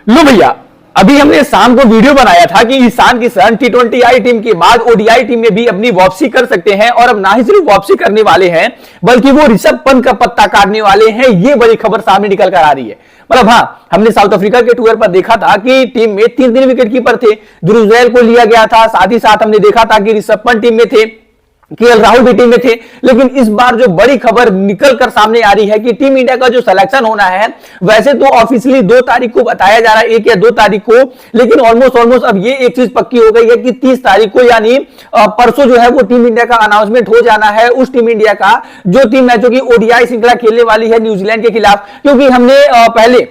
लो भैया, अभी हमने शाम को वीडियो बनाया था कि ईशान किशन T20I टीम के बाद ओडीआई टीम में भी अपनी वापसी कर सकते हैं और अब ना ही सिर्फ वापसी करने वाले हैं बल्कि वो ऋषभ पंत का पत्ता काटने वाले हैं। ये बड़ी खबर सामने निकल कर आ रही है। मतलब हाँ, हमने साउथ अफ्रीका के टूर पर देखा था कि टीम में 3 विकेट कीपर थे, ध्रुव जैल को लिया गया था, साथ ही साथ हमने देखा था कि ऋषभ पंत टीम में थे, केएल राहुल भी टीम में थे। लेकिन इस बार जो बड़ी खबर निकल कर सामने आ रही है कि टीम इंडिया का जो सिलेक्शन होना है, वैसे तो ऑफिशियली 2 तारीख को बताया जा रहा है, 1 या 2 तारीख को, लेकिन ऑलमोस्ट अब ये एक चीज पक्की हो गई है कि 30 तारीख को यानी परसों जो है वो टीम इंडिया का अनाउंसमेंट हो जाना है। उस टीम इंडिया का जो टीम मैचों की ओडीआई श्रृंखला खेलने वाली है न्यूजीलैंड के खिलाफ, क्योंकि हमने पहले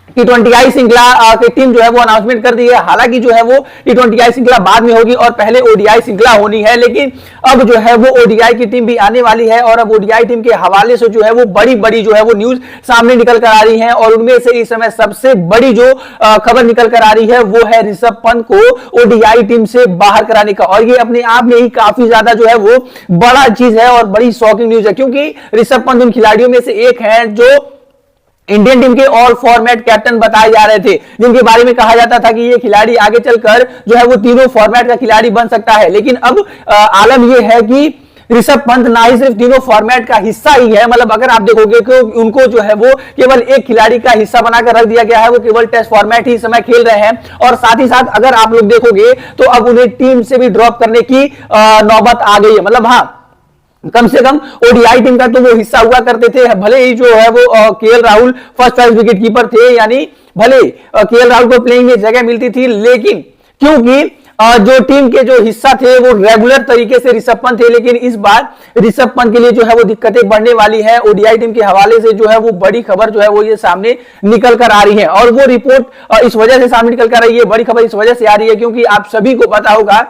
T20I श्रृंखला की टीम जो है वो अनाउंसमेंट कर दी है। हालांकि जो है वो T20I श्रृंखला बाद में होगी और पहले ओडीआई श्रृंखला होनी है, लेकिन अब जो है वो ओडीआई की टीम भी आने वाली है और अब ओडीआई टीम के हवाले से जो है वो बड़ी जो है वो न्यूज सामने निकल कर आ रही है। और उनमें से इस समय सबसे बड़ी जो खबर निकल कर आ रही है वो है ऋषभ पंत को ओडीआई टीम से बाहर कराने का। और ये अपने आप में ही काफी ज्यादा जो है वो बड़ा चीज है और बड़ी शॉकिंग न्यूज है, क्योंकि ऋषभ पंत उन खिलाड़ियों में से एक है जो इंडियन टीम के ऑल फॉर्मेट कैप्टन बताए जा रहे थे, जिनके बारे में कहा जाता था कि ये खिलाड़ी आगे चलकर जो है वो तीनों फॉर्मेट का खिलाड़ी बन सकता है। लेकिन अब आलम ये है कि ऋषभ पंत ना ही सिर्फ तीनों फॉर्मेट का हिस्सा ही है, मतलब अगर आप देखोगे कि उनको जो है वो केवल एक खिलाड़ी का हिस्सा बनाकर रख दिया गया है, वो केवल टेस्ट फॉर्मेट ही इस समय खेल रहे हैं। और साथ ही साथ अगर आप लोग देखोगे तो अब उन्हें टीम से भी ड्रॉप करने की नौबत आ गई है। मतलब हाँ, कम से कम ओडीआई टीम का तो वो हिस्सा हुआ करते थे, भले ही जो है वो KL Rahul first choice wicket keeper थे, यानी भले केएल राहुल को प्लेइंग में जगह मिलती थी, लेकिन क्योंकि जो टीम के जो हिस्सा थे वो रेगुलर तरीके से ऋषभ पंत थे। लेकिन इस बार ऋषभ पंत के लिए जो है वो दिक्कतें बढ़ने वाली है। ओडीआई टीम के हवाले से जो है वो बड़ी खबर जो है वो ये सामने निकल कर आ रही है और वो रिपोर्ट इस वजह से सामने निकल कर आ रही है, बड़ी खबर इस वजह से आ रही है क्योंकि आप सभी को पता होगा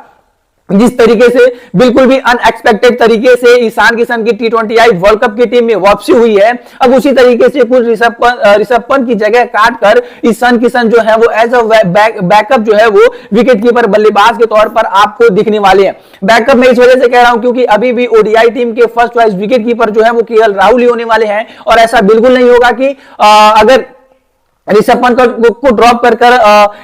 जिस तरीके से बिल्कुल भी अनएक्सपेक्टेड तरीके से ईशान किशन की T20I वर्ल्ड कप की टीम में वापसी हुई है, अब उसी तरीके से कुछ ऋषभ पंत की जगह काटकर ईशान किशन जो है वो एज अ बैकअप जो है वो विकेट कीपर बल्लेबाज के तौर पर आपको दिखने वाले हैं। बैकअप मैं इस वजह से कह रहा हूं क्योंकि अभी भी ओडीआई टीम के फर्स्ट चॉइस विकेट कीपर जो है वो केएल राहुल ही होने वाले हैं और ऐसा बिल्कुल नहीं होगा कि अगर ऋषभ पंत को ड्रॉप कर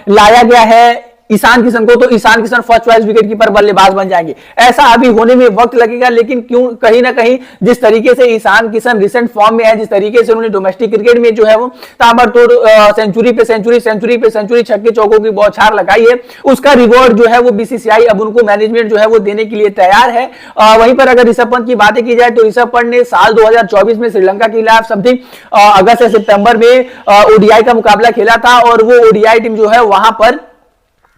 लाया गया है ईशान किशन को तो Ishan Kishan first choice wicket keeper बल्लेबाज बन जाएंगे। ऐसा अभी होने में वक्त लगेगा, लेकिन क्यों कहीं ना कहीं जिस तरीके से ईशान किशन रिसेंट फॉर्म में है, जिस तरीके से उन्होंने डोमेस्टिक क्रिकेट में जो है वो ताबड़तोड़ सेंचुरी पे सेंचुरी छक्के चौकों की बौछार लगाई है, उसका रिवॉर्ड जो है वो बीसीसीआई अब उनको मैनेजमेंट जो है वो देने के लिए तैयार है। वहीं पर अगर ऋषभ पंत की बातें की जाए तो ऋषभ पंत ने साल 2024 में श्रीलंका के खिलाफ समथिंग अगस्त से सितंबर में ओडीआई का मुकाबला खेला था और वो ओडीआई टीम जो है वहां पर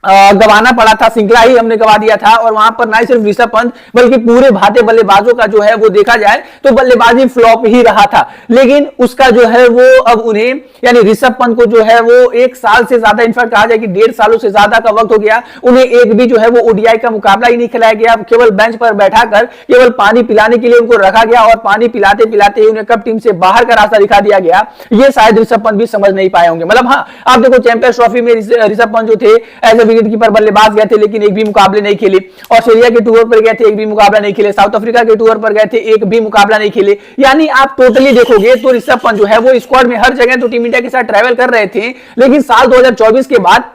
गवाना पड़ा था, श्रृंखला ही हमने गवा दिया था। और वहां पर ना सिर्फ ऋषभ पंत बल्कि पूरे भारतीय बल्लेबाजों का जो है वो देखा जाए तो बल्लेबाजी फ्लॉप ही रहा था। लेकिन उसका जो है वो अब उन्हें यानी ऋषभ पंत को जो है वो 1 साल से ज्यादा, इनफैक्ट कहा जाए कि 1.5 सालों से ज्यादा का वक्त हो गया, उन्हें एक भी जो है वो ओडीआई का मुकाबला ही नहीं खिलाया गया। केवल बेंच पर बैठाकर केवल पानी पिलाने के लिए उनको रखा गया और पानी पिलाते पिलाते उन्हें कब टीम से बाहर का रास्ता दिखा दिया गया, ये शायद ऋषभ पंत भी समझ नहीं पाए होंगे। मतलब हाँ, आप देखो चैंपियंस ट्रॉफी में ऋषभ पंत जो थे एज ए विकेट कीपर बल्लेबाज गए थे, लेकिन एक भी मुकाबले नहीं खेले। ऑस्ट्रेलिया के टूर पर गए थे, एक भी मुकाबला नहीं खेले। साउथ अफ्रीका के टूर पर गए थे, एक भी मुकाबला नहीं खेले। यानी आप टोटली देखोगे तो ऋषभ पंत जो है वो स्क्वाड में हर जगह तो टीम इंडिया के साथ ट्रैवल कर रहे थे, लेकिन साल 2024 के बाद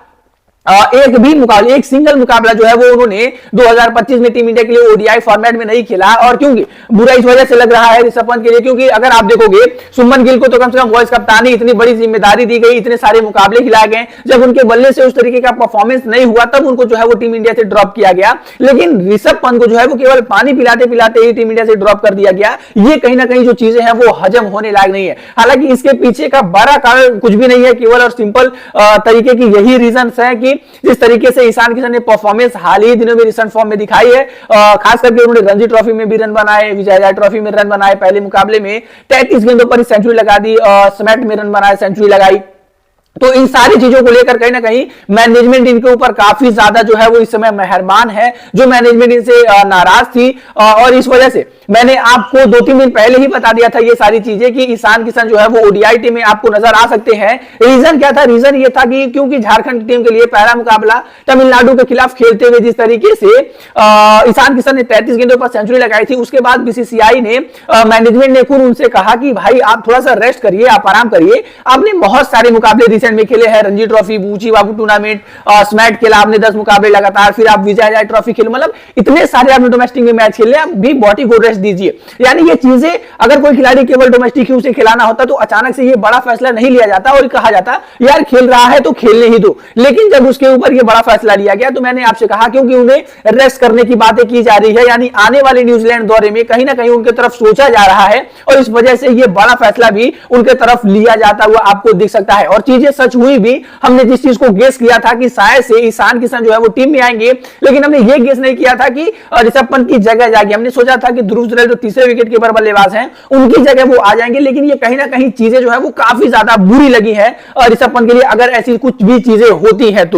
एक भी मुकाबला, एक सिंगल मुकाबला जो है वो उन्होंने 2025 में टीम इंडिया के लिए ओडीआई फॉर्मेट में नहीं खेला। और क्योंकि बुरा इस वजह से लग रहा है ऋषभ पंत के लिए, क्योंकि अगर आप देखोगे सुमन गिल को तो कम से कम वाइस कप्तानी इतनी बड़ी जिम्मेदारी दी गई, इतने सारे मुकाबले खिलाए गए, जब उनके बल्ले से उस तरीके का परफॉर्मेंस नहीं हुआ तब उनको जो है वो टीम इंडिया से ड्रॉप किया गया। लेकिन ऋषभ पंत को जो है वो केवल पानी पिलाते पिलाते ही टीम इंडिया से ड्रॉप कर दिया गया। ये कहीं ना कहीं जो चीजें हैं वो हजम होने लायक नहीं है। हालांकि इसके पीछे का बड़ा कारण कुछ भी नहीं है, केवल और सिंपल तरीके की यही रीजन है कि जिस तरीके से ईशान किशन ने परफॉर्मेंस हाल ही दिनों में रिसेंट फॉर्म में दिखाई है, खास करके उन्होंने रणजी ट्रॉफी में भी रन बनाए, विजय ट्रॉफी में रन बनाए, पहले मुकाबले में 33 गेंदों पर सेंचुरी लगा दी, स्मैट में रन बनाए, सेंचुरी लगाई। तो इन सारी चीजों को लेकर कहीं ना कहीं मैनेजमेंट इनके ऊपर काफी ज्यादा जो है वो इस समय मेहरबान है, जो मैनेजमेंट इनसे नाराज थी। और इस वजह से मैंने आपको 2-3 दिन पहले ही बता दिया था ये सारी चीजें कि ईशान किशन जो है वो ओडीआई टीम में आपको नजर आ सकते हैं। रीजन क्या था? रीजन ये था कि क्योंकि झारखंड टीम के लिए पहला मुकाबला तमिलनाडु के खिलाफ खेलते हुए जिस तरीके से ईशान किशन ने 33 गेंदों पर सेंचुरी लगाई थी, उसके बाद बीसीसीआई ने मैनेजमेंट ने खुद उनसे कहा कि भाई आप थोड़ा सा रेस्ट करिए, आप आराम करिए। आपने बहुत सारे मुकाबले न्यूजीलैंड में खेले हैं, रणजी ट्रॉफी, बूची बाबू टूर्नामेंट, स्मैट खेला आपने 10 मुकाबले लगातार, फिर आप विजय हजारे ट्रॉफी खेले, मतलब इतने सारे आपने डोमेस्टिक में मैच खेले, आप भी बॉडी को रेस्ट दीजिए। यानी ये चीजें अगर कोई खिलाड़ी केवल डोमेस्टिक ही उसे खिलाना होता तो अचानक से ये बड़ा फैसला नहीं लिया जाता और कहा जाता यार खेल रहा है तो खेलने ही दो। लेकिन जब उसके ऊपर ये बड़ा फैसला लिया गया तो मैंने आपसे कहा क्योंकि उन्हें रेस्ट करने की बातें की जा रही है, यानी आने वाले न्यूजीलैंड दौरे में कहीं ना कहीं उनके तरफ सोचा जा रहा है और इस वजह से ये बड़ा फैसला भी उनके तरफ लिया जाता हुआ आपको दिख सकता है। और चीजें सच हुई भी। हमने जिस चीज को गेस किया था कि शायद से ईशान किशन जो है वो टीम में आएंगे, लेकिन हमने ये गेस नहीं किया था कि ऋषभ पंत की जगह जाएगी। हमने सोचा था कि ध्रुव जुरैल जो तीसरे विकेट कीपर बल्लेबाज हैं उनकी जगह वो आ जाएंगे, लेकिन ये कहीं ना कहीं चीजें जो है वो काफी ज्यादा बुरी लगी है ऋषभ पंत के लिए अगर ऐसी कुछ भी चीजें होती हैं तो।